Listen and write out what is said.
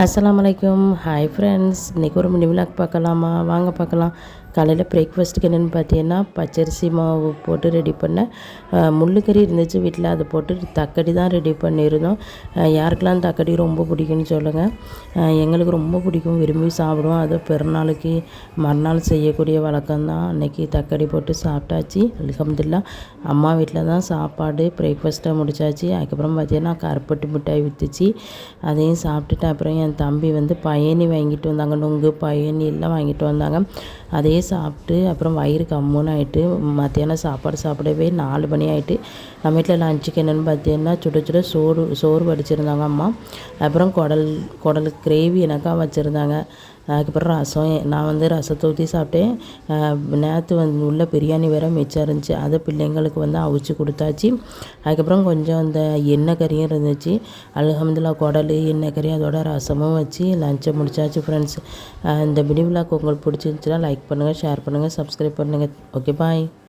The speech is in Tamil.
அஸ்ஸலாமு ஹாய் ஃப்ரெண்ட்ஸ், இன்றைக்கி ஒரு மினி விலாக் பார்க்கலாமா? வாங்க பார்க்கலாம். காலையில் பிரேக்ஃபாஸ்ட்டுக்கு என்னென்னு பார்த்தீங்கன்னா, பச்சரிசி மாவு போட்டு ரெடி பண்ணேன். முள்ளுக்கறி இருந்துச்சு வீட்டில், அதை போட்டு தக்கடி தான் ரெடி பண்ணியிருந்தோம். யாருக்கெல்லாம் தக்கடி ரொம்ப பிடிக்கும்னு சொல்லுங்கள். எங்களுக்கு ரொம்ப பிடிக்கும், விரும்பி சாப்பிடுவோம். அது பெருநாளுக்கு மறுநாள் செய்யக்கூடிய வழக்கம் தான். அன்றைக்கி தக்கடி போட்டு சாப்பிட்டாச்சு. அல்ஹம்துலில்லாஹ். அம்மா வீட்டில் தான் சாப்பாடு பிரேக்ஃபாஸ்ட்டை முடிச்சாச்சு. அதுக்கப்புறம் பார்த்தீங்கன்னா கருப்பட்டி மிட்டாய் விற்றுச்சு, அதையும் சாப்பிட்டுட்டு அப்புறம் என் தம்பி வந்து பயணி வாங்கிட்டு வந்தாங்க. நுங்கு பயணி எல்லாம் வாங்கிட்டு வந்தாங்க. அதையே சாப்பிட்டு அப்புறம் வயிறு கம்முன்னு ஆகிட்டு மத்தியானம் சாப்பாடு சாப்பிடவே 4 மணி ஆகிட்டு. நம்ம வீட்டில் லஞ்சுக்கு என்னென்னு பார்த்தீங்கன்னா சுட சுட சோறு வடிச்சிருந்தாங்க அம்மா. அப்புறம் குடல் கிரேவி எனக்காக வச்சுருந்தாங்க. அதுக்கப்புறம் ரசம், நான் வந்து ரசத்தை ஊற்றி சாப்பிட்டேன். நேற்று உள்ள பிரியாணி வேறு மிச்சம் இருந்துச்சு, அதை பிள்ளைங்களுக்கு வந்து அவிச்சு கொடுத்தாச்சு. அதுக்கப்புறம் கொஞ்சம் அந்த எண்ணெய் கறியும் இருந்துச்சு. அல்ஹம்துலில்லாஹ், குடல் எண்ணெய் கறி அதோட ரசமும் வச்சு லஞ்சை முடிச்சாச்சு ஃப்ரெண்ட்ஸ். இந்த மினி விலாக் உங்களுக்கு பிடிச்சிருந்துச்சுன்னா லைக் பண்ணுங்கள், ஷேர் பண்ணுங்கள், சப்ஸ்கிரைப் பண்ணுங்கள். ஓகே, பாய்.